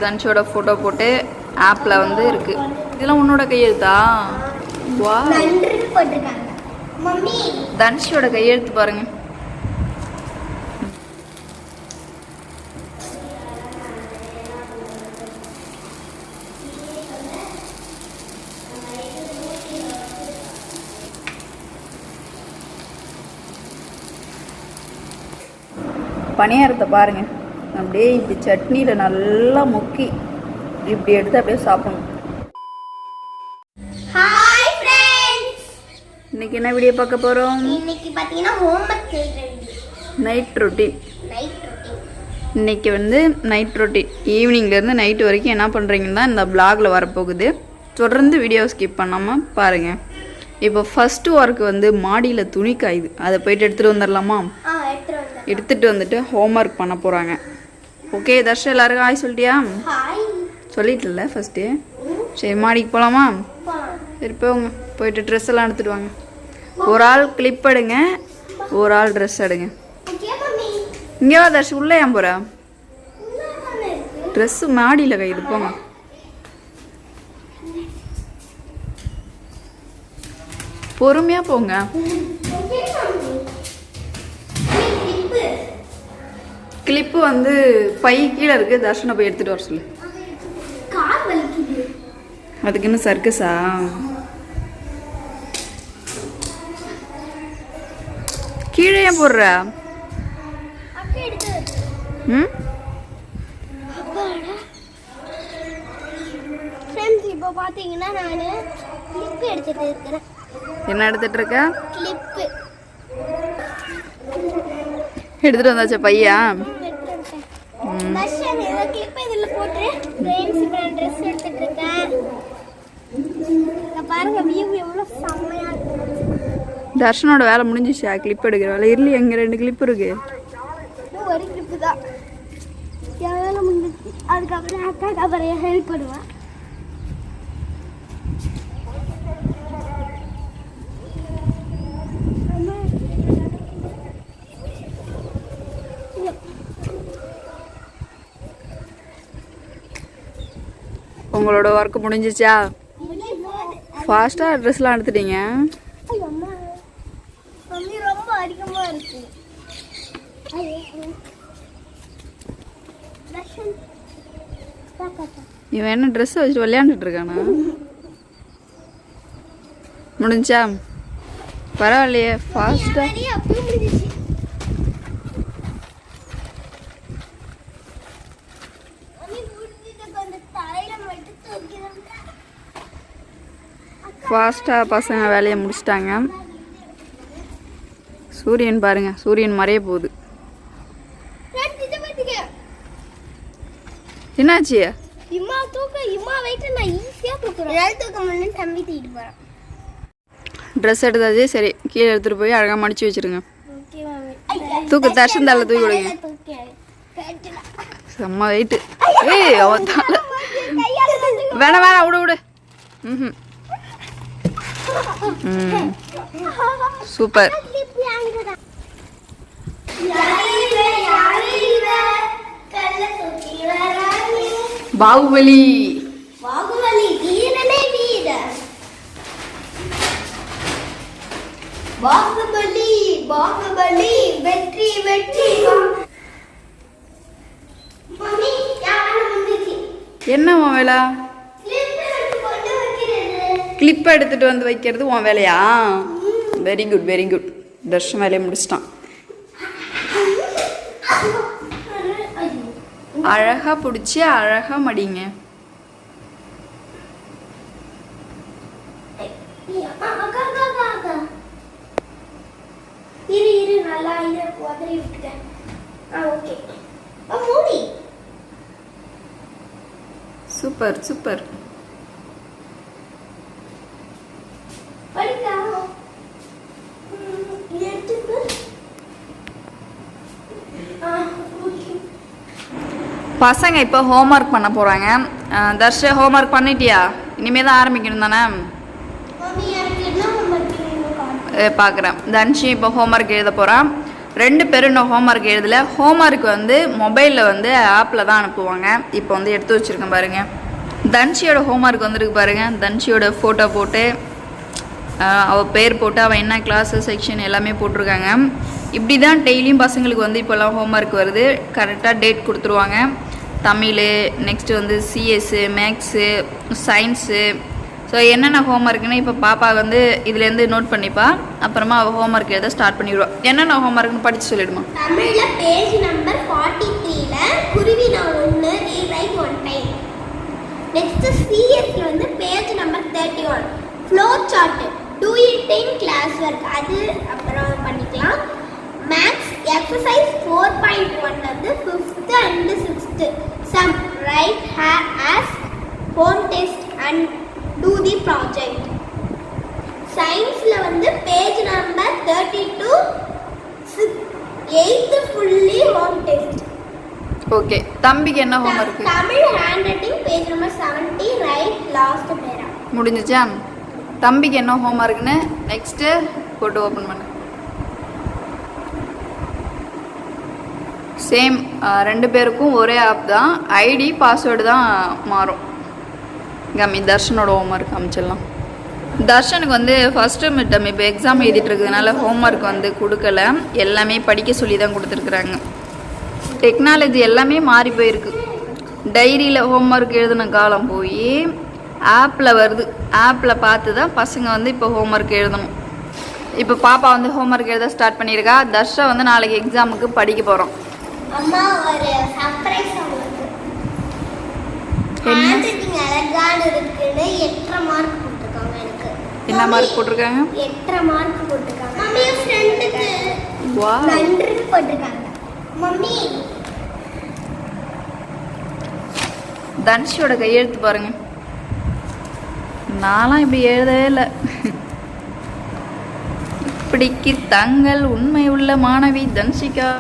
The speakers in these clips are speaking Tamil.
தனுஷோட ஃபோட்டோ போட்டு ஆப்பில் வந்து இருக்குது. இதெல்லாம் உன்னோட கையெழுத்தா? வா, தனுஷோட கையெழுத்து பாருங்க. பணியாரத்தை பாருங்க, அப்படியே இப்படி சட்னியில் நல்லா முக்கி இப்படி எடுத்து அப்படியே சாப்பிடணும். ஹாய் ஃப்ரெண்ட்ஸ், இன்னைக்கு என்ன வீடியோ பார்க்க போகிறோம்? இன்னைக்கு பார்த்தீங்கன்னா ஹோம்வொர்க் நைட் ரொட்டீன். இன்னைக்கு வந்து நைட் ரொட்டீன், ஈவினிங்லேருந்து நைட் வரைக்கும் என்ன பண்ணுறீங்கன்னு தான் இந்த பிளாகில் வரப்போகுது. தொடர்ந்து வீடியோ ஸ்கிப் பண்ணாமல் பாருங்கள். இப்போ ஃபஸ்ட்டு ஒர்க் வந்து மாடியில் துணி காயுது, அதை போயிட்டு எடுத்துகிட்டு வந்துடலாமா? எடுத்துகிட்டு வந்துட்டு ஹோம்ஒர்க் பண்ண போகிறாங்க. ஓகே தர்ஷன், எல்லாருக்கும் ஹாய் சொல்லிட்டியா? சொல்லிட்டுல ஃபஸ்ட்டு. சரி மாடிக்கு போகலாமா? சரி போங்க, போயிட்டு ட்ரெஸ் எல்லாம் எடுத்துகிட்டு வாங்க. ஒரு ஆள் கிளிப் எடுங்க, ஒரு ஆள் ட்ரெஸ் எடுங்க. இங்கே வா தர்ஷன், உள்ளே ஏன் போகிற? ட்ரெஸ்ஸு மாடியில் கைது, போங்க. பொறுமையாக போங்க. கிளிப்பு வந்து பை கீழே இருக்குது, தர்ஷனை போய் எடுத்துகிட்டு வர சொல்லு. அதுக்கு இன்னும் சர்க்கஸா? கீழே ஏன் போடுற? ம், இப்போ பார்த்தீங்கன்னா நான் கிளிப் எடுத்துட்டு இருக்கிறேன். என்ன எடுத்துட்டு இருக்க? கிளிப்பு எடுத்துட்டு வந்தாச்சா பையா? கிளிப் இதில் போட்டு ஃப்ரெண்ட்ஸ் இப்போ நான் ட்ரெஸ் எடுத்துட்டு இருக்கேன். பாருங்க வியூ எவ்வளோ செம்மையா இருக்கு. தர்ஷனோட வேலை முடிஞ்சிச்சா? கிளிப் எடுக்கிற வேலை இல்லையா? எங்க 2 கிளிப் இருக்கு. ஒரு கிளிப்பு தான் வேலை முடிஞ்சிச்சு. அதுக்கப்புறம் அக்காக்கு அப்புறம் ஹெல்ப் பண்ணுவேன். உங்களோட ஒர்க்கு முடிஞ்சிச்சா? ஃபாஸ்ட்டாக ட்ரெஸ்லாம் எடுத்துட்டீங்க. ரொம்ப அதிகமாக இருக்கு. இவன் என்ன ட்ரெஸ் வச்சுட்டு விளையாண்டுட்டு இருக்கானா? முடிஞ்சா? பரவாயில்லையே, ஃபாஸ்ட்டாக. ஃபாஸ்ட்டாக பசங்க வேலையை முடிச்சிட்டாங்க. சூரியன் பாருங்க, சூரியன் மறைய போகுது. என்னாச்சு? ட்ரெஸ் எடுத்தாச்சு, சரி கீழே எடுத்துகிட்டு போய் அழகாக மடிச்சு வச்சிருங்க. தூக்கு, தர்ஷன் தலை தூக்கி விடுங்க. செம்ம வெயிட்டு. ஏய் அவன் தலை வேணாம் வேணாம், விடு விடு. ம், சூப்பர். பாகுபலி. பாகுபலி பாகுபலி வெற்றி வெற்றி. என்ன உன் வேலை? கிளிப்பை எடுத்துகிட்டு வந்து வைக்கிறது உன் வேலையா? Very good very good. Darshan வேலையை முடிச்சிட்டான். அழகாக பிடிச்சி அழகாக மடிங்க. Super super. பசங்க இப்போ ஹோம்ஒர்க் பண்ண போகிறாங்க. தர்ஷ ஹோம்ஒர்க் பண்ணிட்டியா? இனிமேல் தான் ஆரம்பிக்கணும் தானே? பார்க்குறேன். தன்ஷி இப்போ ஹோம்ஒர்க் எழுத போகிறான். 2 பேரும் இன்னும் ஹோம்ஒர்க் எழுதலை. ஹோம்ஒர்க் வந்து மொபைலில் வந்து ஆப்பில் தான் அனுப்புவாங்க. இப்போ வந்து எடுத்து வச்சுருக்கேன் பாருங்கள். தன்ஷியோட ஹோம்ஒர்க் வந்துருக்கு பாருங்கள். தன்ஷியோட ஃபோட்டோ போட்டு அவள் பேர் போட்டு அவள் என்ன கிளாஸு செக்ஷன் எல்லாமே போட்டிருக்காங்க. இப்படி தான் டெய்லியும் பசங்களுக்கு வந்து இப்போல்லாம் ஹோம்ஒர்க் வருது. கரெக்டாக டேட் கொடுத்துருவாங்க. தமிழ், நெக்ஸ்ட்டு வந்து சிஎஸ்ஸு, மேக்ஸு, சயின்ஸு, ஸோ என்னென்ன ஹோம்ஒர்க்குன்னு இப்போ பாப்பா வந்து இதுலேருந்து நோட் பண்ணிப்பா. அப்புறமா அவள் ஹோம்ஒர்க் எழுத ஸ்டார்ட் பண்ணிடுவா. என்னென்ன ஹோம்ஒர்க்னு படித்து சொல்லிடுமா. தமிழில் பேஜ் நம்பர் 43ல குருவி நான் 1 ரீரைட் 1 டைம். நெக்ஸ்ட் சிஎஸ்ல வந்து page number 31 flow chart do it in class work, அது அப்புறம் பண்ணிக்கலாம். மேக்ஸ் எக்ஸசைஸ் 4.1 வந்து 5th and 6th sum write as home test and do the project. சயின்ஸ்ல வந்து page number 32 8th fully home test. Okay, தம்பிக்கு என்ன homework? Tamil handwriting page number 70 write last para. முடிஞ்சிச்சா? தம்பிக்கு என்ன ஹோம்ஒர்க்னு நெக்ஸ்ட்டு போட்டு ஓப்பன் பண்ணு. சேம் 2 பேருக்கும் ஒரே ஆப் தான். ஐடி பாஸ்வேர்டு தான் மாறும். கம்மி தர்ஷனோட ஹோம்ஒர்க் காமிச்சிடலாம். தர்ஷனுக்கு வந்து ஃபஸ்ட்டு மிட்டம் இப்போ எக்ஸாம் எழுதிட்டு இருக்கிறதுனால ஹோம்ஒர்க் வந்து கொடுக்கல. எல்லாமே படிக்க சொல்லி தான் கொடுத்துருக்குறாங்க. டெக்னாலஜி எல்லாமே மாறி போயிருக்கு. டைரியில் ஹோம்ஒர்க் எழுதின காலம் போய் ஆப்பில் வருது. ஆப்பில் பார்த்து தான் பசங்க வந்து இப்போ ஹோம்ஒர்க் எழுதணும். இப்போ பாப்பா வந்து ஹோம்ஒர்க் எழுத ஸ்டார்ட் பண்ணியிருக்கா. தர்ஷா வந்து நாளைக்கு எக்ஸாமுக்கு படிக்க போகிறோம். அம்மா ஒரு சர்ப்ரைஸ் உங்களுக்கு. ஹேண்ட் ரைட்டிங் அழகான இருக்குன்னு 8 மார்க் போட்டுருக்காங்க எனக்கு. என்ன மார்க் போட்டிருக்காங்க? 8 மார்க் போட்டுருக்காங்க. மம்மி ஃப்ரெண்டுக்கு வாவ் நன்றி போட்டுருக்காங்க. மம்மி தன்ஷியோட கையெழுத்து பாருங்க. நான்லாம் இப்படி எழுதவே இல்லை. இப்படிக்கு தங்கள் உண்மை உள்ள மாணவி தன்ஷிகா.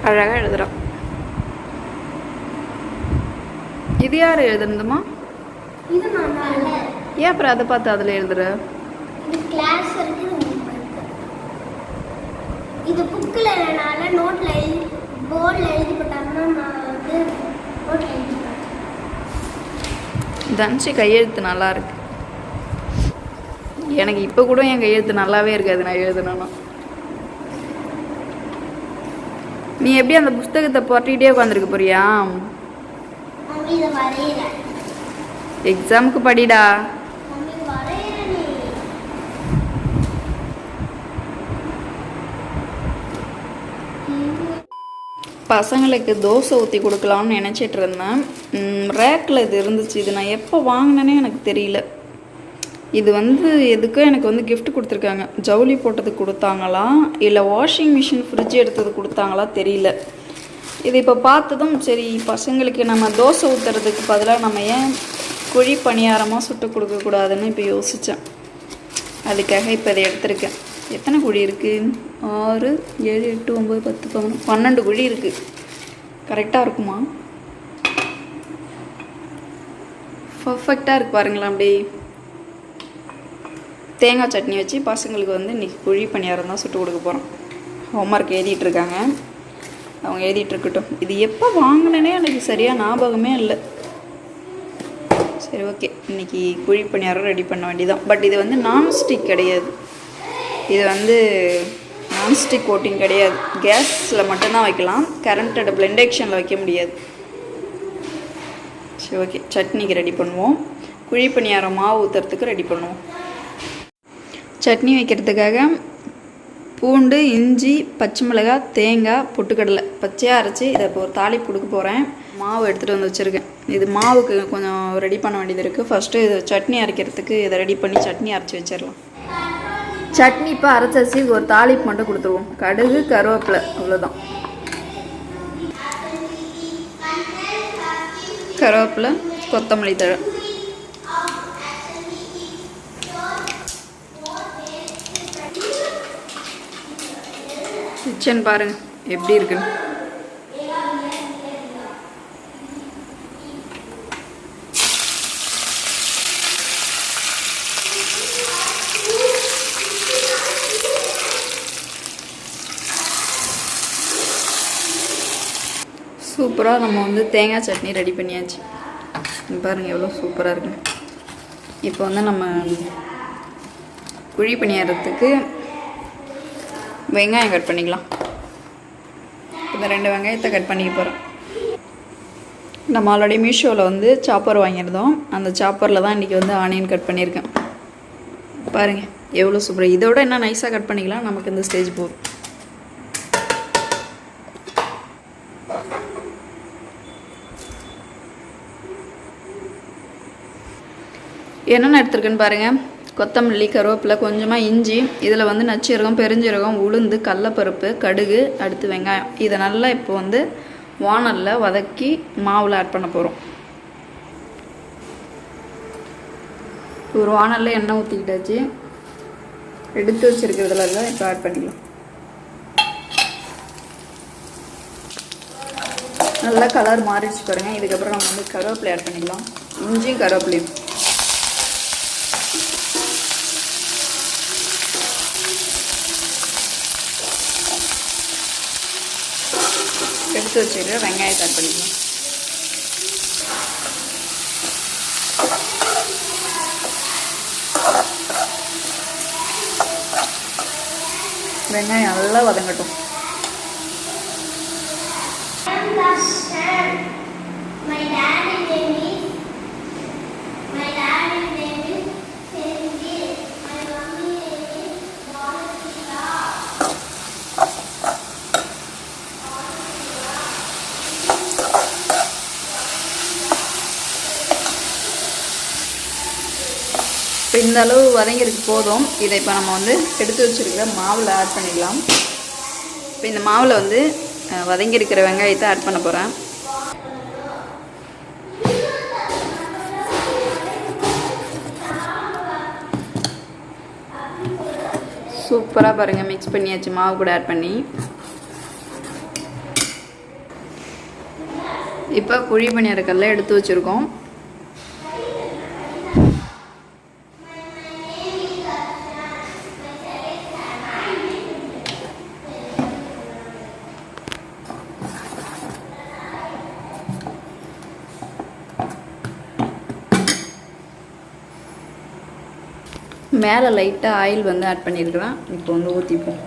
அழகாக எழுதுறான். இது யார் எழுதுனதுமா? இது மாமால. ஏன் அப்புறம் அதை பார்த்து அதில் எழுதுற? இது கிளாஸ் இருக்கு. இது புக்கில் இல்லைனால நோட்டில் எழுதி போர்டில் எழுதி போட்டாங்கன்னா நான் வந்து நோட்டில் எழுதி போட்டேன். தன்ஷி கையெழுத்து நல்லா இருக்கு. எனக்கு இப்போ கூட என் கையெழுத்து நல்லாவே இருக்காது நான் எழுதுனா. நீ எப்படி அந்த புஸ்தகத்தை புரட்டிகிட்டே உட்காந்துருக்க போறியா? மம்மி இதை வரையில. எக்ஸாமுக்கு படிடா. மம்மி வரையில நீ. பசங்களுக்கு தோசை ஊற்றி கொடுக்கலாம்னு நினச்சிட்டு இருந்தேன். ரேக்கில் இது இருந்துச்சு. இது நான் எப்போ வாங்கினேனே எனக்கு தெரியல. இது வந்து எதுக்கோ எனக்கு வந்து கிஃப்ட் கொடுத்துருக்காங்க. ஜவுளி போட்டதுக்கு கொடுத்தாங்களா இல்லை வாஷிங் மிஷின் ஃப்ரிட்ஜ் எடுத்தது கொடுத்தாங்களா தெரியல. இது இப்போ பார்த்ததும் சரி பசங்களுக்கு நம்ம தோசை ஊற்றுறதுக்கு பதிலாக நம்ம ஏன் குழி பணியாரமாக சுட்டு கொடுக்கக்கூடாதுன்னு இப்போ யோசித்தேன். அதுக்காக இப்போ இதை எடுத்திருக்கேன். எத்தனை குழி இருக்குது? 6 7 8 9 10 11 12 குழி இருக்குது. கரெக்டாக இருக்குமா? பர்ஃபெக்டாக இருக்குது பாருங்களேன். அப்படி தேங்காய் சட்னி வச்சு பசங்களுக்கு வந்து இன்றைக்கி குழி பணியாரம் தான் சுட்டு கொடுக்க போகிறோம். ஹோம்ஒர்க் எழுதிட்டுருக்காங்க. அவங்க எழுதிட்டுருக்கட்டும். இது எப்போ வாங்கினேனே எனக்கு சரியாக ஞாபகமே இல்லை. சரி ஓகே, இன்றைக்கி குழி பணியாரம் ரெடி பண்ண வேண்டியதான். பட் இது வந்து நான்ஸ்டிக் கிடையாது. இது வந்து நான்ஸ்டிக் கோட்டிங் கிடையாது. கேஸில் மட்டும்தான் வைக்கலாம். கரண்ட் அடுப்பில் இண்டக்ஷனில் வைக்க முடியாது. சரி ஓகே, சட்னிக்கு ரெடி பண்ணுவோம். குழி பணியாரம் மாவு ஊற்றுறதுக்கு ரெடி பண்ணுவோம். சட்னி வைக்கிறதுக்காக பூண்டு, இஞ்சி, பச்சை மிளகாய், தேங்காய், பொட்டுக்கடலை பச்சையாக அரைச்சி இதை இப்போ ஒரு தாளிப்பு கொடுக்க போகிறேன். மாவு எடுத்துகிட்டு வந்து வச்சுருக்கேன். இது மாவுக்கு கொஞ்சம் ரெடி பண்ண வேண்டியது இருக்குது. ஃபஸ்ட்டு இது சட்னி அரைக்கிறதுக்கு இதை ரெடி பண்ணி சட்னி அரைச்சி வச்சிடலாம். சட்னி இப்போ அரைச்சாச்சு, ஒரு தாளிப்பு மட்டும் கொடுத்துருவோம். கடுகு கருவேப்பிலை அவ்வளோதான். கருவேப்பிலை கொத்தமல்லி தழை. கிச்சன் பாருங்க எப்படி இருக்குன்னு. சூப்பராக நம்ம வந்து தேங்காய் சட்னி ரெடி பண்ணியாச்சு. பாருங்கள் எவ்வளோ சூப்பராக இருக்கு. இப்போ வந்து நம்ம குழி பணியாரத்துக்கு வெங்காயம் கட் பண்ணிக்கலாம். இந்த 2 வெங்காயத்தை கட் பண்ணிக்க போகிறோம். நம்ம ஆல்ரெடி மீஷோவில் வந்து சாப்பர் வாங்கியிருந்தோம். அந்த சாப்பரில் தான் இன்றைக்கி வந்து ஆனியன் கட் பண்ணியிருக்கேன். பாருங்கள் எவ்வளோ சூப்பராக. இதோட என்ன நைஸாக கட் பண்ணிக்கலாம். நமக்கு இந்த ஸ்டேஜ் போதும். என்னென்ன எடுத்துருக்குன்னு பாருங்கள். கொத்தமல்லி, கருவேப்பிலை, கொஞ்சமாக இஞ்சி, இதில் வந்து நச்சீரகம், பெருஞ்சீரகம், உளுந்து, கடலப்பருப்பு, கடுகு, அடுத்து வெங்காயம். இதை நல்லா இப்போ வந்து வானலில் வதக்கி மாவில் ஆட் பண்ண போகிறோம். ஒரு வானலில் எண்ணெய் ஊற்றிக்கிட்டாச்சு. எடுத்து வச்சுருக்கிறதுல தான் இப்போ ஆட் பண்ணிக்கலாம். நல்லா கலர் மாறிடுச்சு பாருங்கள். இதுக்கப்புறம் நம்ம வந்து கருவேப்பிலை ஆட் பண்ணிக்கலாம். இஞ்சியும் கருவேப்பிலையும் எடுத்து வச்சுருக்க வெங்காயத்தை ஆட் பண்ணிக்கலாம். வெங்காயம் நல்லா வதங்கட்டும். இப்போ இந்த அளவு வதங்கிருக்கு போதும். இதை இப்போ நம்ம வந்து எடுத்து வச்சுருக்கிற மாவில் ஆட் பண்ணிக்கலாம். இப்போ இந்த மாவில் வந்து வதங்கியிருக்கிற வெங்காயத்தை ஆட் பண்ண போகிறேன். சூப்பராக பாருங்கள் மிக்ஸ் பண்ணியாச்சு மாவு கூட ஆட் பண்ணி. இப்போ குழி பணியாரக்கல்ல எடுத்து வச்சுருக்கோம். மேலே லைட்டாக ஆயில் வந்து ஆட் பண்ணியிருக்கிறேன். இப்போ வந்து ஊற்றிப்போம்.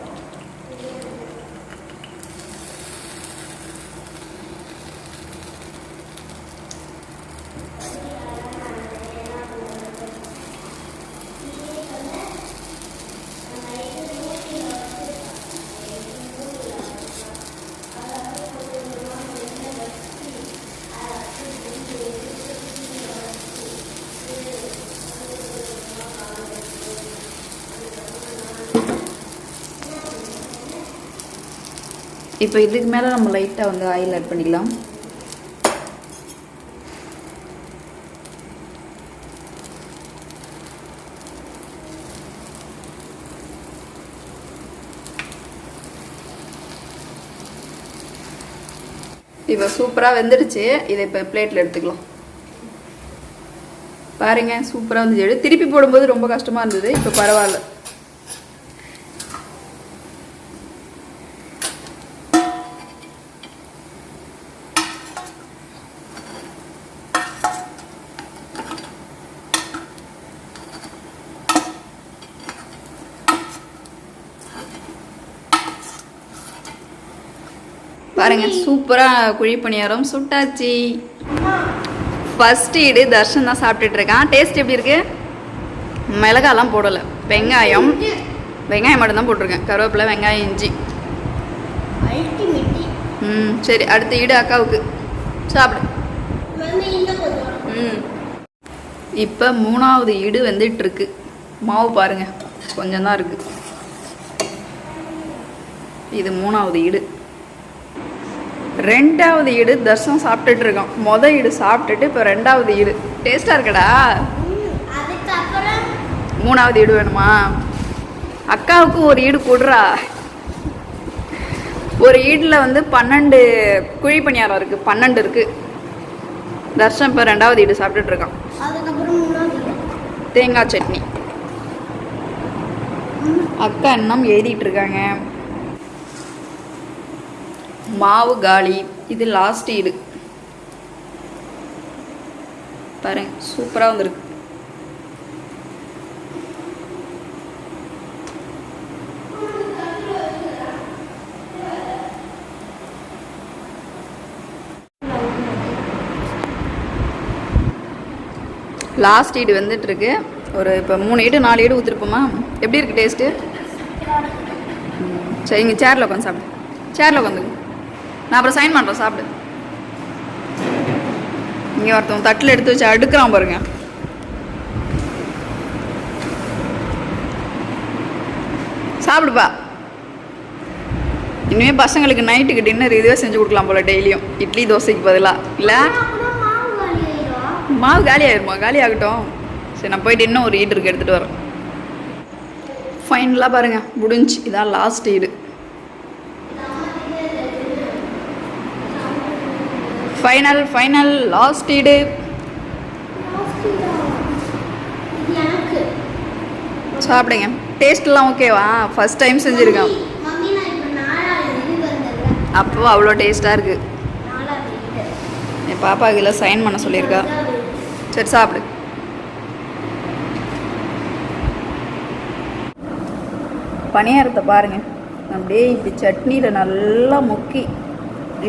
இப்போ இதுக்கு மேலே நம்ம லைட்டாக வந்து ஆயில் ஆட் பண்ணிக்கலாம். இப்போ சூப்பராக வெந்துடுச்சு. இதை இப்போ பிளேட்டில் எடுத்துக்கலாம். பாருங்கள் சூப்பராக வந்துச்சு. திருப்பி போடும்போது ரொம்ப கஷ்டமாக இருந்தது. இப்போ பரவாயில்ல. பாருங்க சூப்பராக குழி பணியாரம் சுட்டாச்சு. ஃபர்ஸ்ட் ஈடு தர்ஷன் தான் சாப்பிட்டுட்டு இருக்கான். டேஸ்ட் எப்படி இருக்கு? மிளகாலாம் போடலை, வெங்காயம் மட்டும்தான் போட்டிருக்கேன். கருவேப்பிலை, வெங்காயம், இஞ்சி. சரி அடுத்த ஈடு அக்காவுக்கு. சாப்பிடு. இப்போ 3வது ஈடு வந்துட்டு இருக்கு. மாவு பாருங்க கொஞ்சம் தான் இருக்குது. இது 3வது ஈடு. 2வது ஈடு தர்ஷம் சாப்பிட்டுட்டு இருக்கான். மொதல் ஈடு சாப்பிட்டுட்டு இப்போ 2வது ஈடு. டேஸ்ட்டாக இருக்கடா. அதுக்கப்புறம் 3வது ஈடு வேணுமா? அக்காவுக்கு ஒரு ஈடு கொடுறா. ஒரு ஈடில் வந்து 12 குழி பணியாரம் இருக்குது. 12 இருக்குது. தர்ஷன் இப்போ 2வது ஈடு சாப்பிட்டுட்டு இருக்கான். அதுக்கப்புறம் 3வது தேங்காய் சட்னி. அக்கா இன்னும் எழுதிட்டு இருக்காங்க. மாவு காலி. இது லாஸ்ட் ஈடு பாருங்க, சூப்பராக வந்துருக்கு. லாஸ்ட் ஈடு வந்துட்டுருக்கு. ஒரு இப்போ 3 ஈடு 4 ஈடு ஊற்றிருப்போமா? எப்படி இருக்குது டேஸ்ட்டு? சரி, இங்கே சேரில் உட்காந்து சாப்பிடு. சேரில் உட்காந்துங்க, நான் அப்புறம் சைன் பண்ணுறேன். சாப்பிடு. இங்கே ஒருத்தவங்க தட்டில் எடுத்து வச்சு அடுக்கிறான் பாருங்க. சாப்பிடுப்பா. இனிமேல் பசங்களுக்கு நைட்டுக்கு டின்னர் இதுவே செஞ்சு கொடுக்கலாம் போல். டெய்லியும் இட்லி தோசைக்கு பதிலாக. இல்லை, மாவு காலி ஆகிருமா? காலி ஆகட்டும். சரி, நான் போயிட்டு இன்னும் ஒரு ஈடு இருக்கு, எடுத்துகிட்டு வரேன். ஃபைனலாக பாருங்கள், முடிஞ்சு. இதான் லாஸ்ட் ஈடு. ஃபைனல் லாஸ்ட் ஈடு. சாப்பிடுங்க. டேஸ்ட்லாம் ஓகேவா? ஃபர்ஸ்ட் டைம் செஞ்சுருக்கேன். அப்போ அவ்வளோ டேஸ்ட்டாக இருக்குது. என் பாப்பாவுக்கு இல்லை சைன் பண்ண சொல்லியிருக்கா. சரி, சாப்பிடு. பணியாரத்தை பாருங்க, அப்படியே இப்படி சட்னியில் நல்லா முக்கி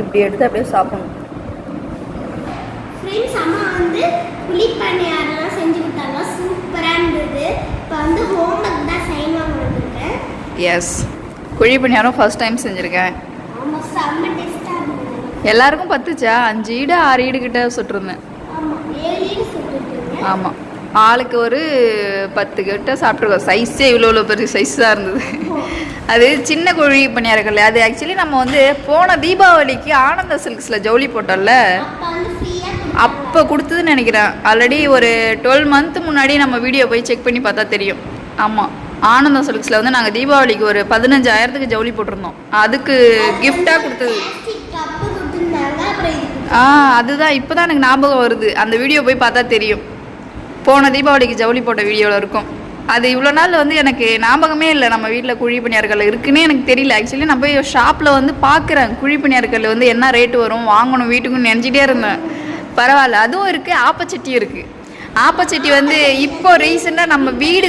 இப்படி எடுத்து அப்படியே சாப்பிடணும். ஃப்ரெண்ட்ஸ், அம்மா வந்து புளி பணியாரம்லாம் செஞ்சு கொடுத்தாங்க. சூப்பராக இருந்தது. இப்போ வந்து ஹோம்ஒர்க் தான் சைன் வாங்க வந்துருக்கேன். எஸ், குழி பணியாரம் ஃபர்ஸ்ட் டைம் செஞ்சுருக்கேன். ஆமாம், செம்ம டேஸ்ட்டாக இருந்தது. எல்லாருக்கும் பத்துச்சா? 5 ஈடு 6 ஈடு கிட்ட சுட்டுருந்தேன். ஆமாம், 7 ஈடு சுட்டுருக்கேன். ஆமாம், ஆளுக்கு ஒரு 10 கிட்ட சாப்பிட்ருக்கோம். சைஸே இவ்வளோ பெரிய சைஸ் தான் இருந்தது. அது சின்ன குழி பணியாரங்கள். அது ஆக்சுவலி நம்ம வந்து போன தீபாவளிக்கு ஆனந்த சில்க்ஸில் ஜவுளி போட்டோம்ல, அப்போ கொடுத்ததுன்னு நினைக்கிறேன். ஆல்ரெடி ஒரு 12 மந்த் முன்னாடி நம்ம வீடியோ போய் செக் பண்ணி பார்த்தா தெரியும். ஆமாம், ஆனந்த சில்க்ஸில் வந்து நாங்கள் தீபாவளிக்கு ஒரு 15,000க்கு ஜவுளி போட்டிருந்தோம். அதுக்கு கிஃப்டாக கொடுத்தது. அதுதான் இப்போ தான் எனக்கு ஞாபகம் வருது. அந்த வீடியோ போய் பார்த்தா தெரியும். போன தீபாவளிக்கு ஜவுளி போட்ட வீடியோவில் இருக்கும். அது இவ்வளோ நாள் வந்து எனக்கு ஞாபகமே இல்லை நம்ம வீட்டில் குழி பணியாரக்கல் இருக்குன்னே எனக்கு தெரியல. ஆக்சுவலி நான் போய் ஷாப்பில் வந்து பார்க்குறேன், குழி பணியாரக்கல் வந்து என்ன ரேட்டு வரும், வாங்கணும் வீட்டுக்குன்னு நினச்சிட்டே இருந்தேன். பரவாயில்ல, அதுவும் இருக்குது. ஆப்பச்சட்டி இருக்குது. ஆப்பச்சட்டி வந்து இப்போ ரீசெண்டாக நம்ம வீடு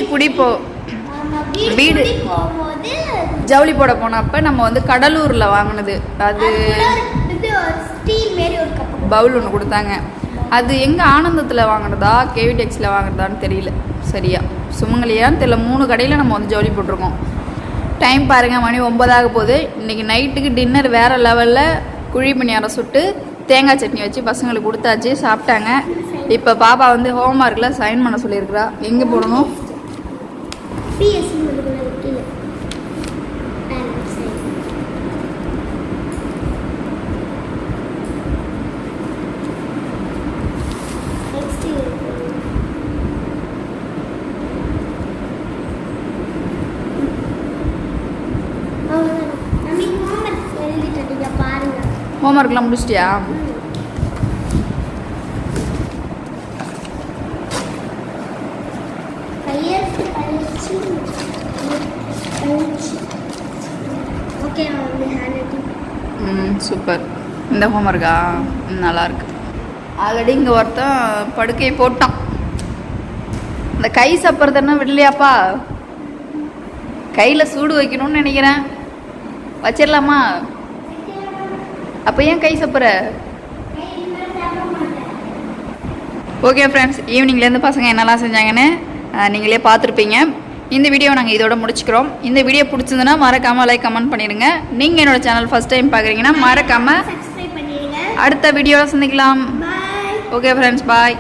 ஜவுளி போட போனப்போ நம்ம வந்து கடலூரில் வாங்கினது. அது பவுல் ஒன்று கொடுத்தாங்க. அது எங்கே ஆனந்தத்தில் வாங்கினதா கேவிடெக்ஸில் வாங்கினதான்னு தெரியல சரியா. சுமங்கலியான்னு தெரியல. 3 கடையில் நம்ம வந்து ஜவுளி போட்டிருக்கோம். டைம் பாருங்கள், மணி 9 ஆக போகுது. இன்றைக்கி நைட்டுக்கு டின்னர் வேறு லெவலில் குழி பணியாரம் சுட்டு தேங்காய் சட்னி வச்சு பசங்களுக்கு கொடுத்தாச்சு, சாப்பிட்டாங்க. இப்போ பாப்பா வந்து ஹோம்ஒர்க்கில் சைன் பண்ண சொல்லியிருக்கிறா. எங்கே போடணும்? ஹோம்ஒர்க்லாம் முடிச்சிட்டியா? சூப்பர். இந்த ஹோம்ஒர்க்கா நல்லாயிருக்கு. ஆல்ரெடி இங்கே ஒருத்தன் படுக்கையை போட்டான். இந்த கை சப்புறதுன்னா விடலையாப்பா? கையில் சூடு வைக்கணும்னு நினைக்கிறேன். வச்சிடலாமா? அப்போ ஏன் கை சப்புற? ஓகே ஃப்ரெண்ட்ஸ், ஈவினிங்லேருந்து பசங்க என்னெல்லாம் செஞ்சாங்கன்னு நீங்களே பார்த்துருப்பீங்க. இந்த வீடியோ நாங்கள் இதோட முடிச்சுக்கிறோம். இந்த வீடியோ பிடிச்சிருந்துன்னா மறக்காமல் லைக் கமெண்ட் பண்ணிடுங்க. நீங்கள் என்னோட சேனல் ஃபஸ்ட் டைம் பார்க்குறீங்கன்னா மறக்காமல் அடுத்த வீடியோவில் சந்திக்கலாம். ஓகே ஃப்ரெண்ட்ஸ், பாய்.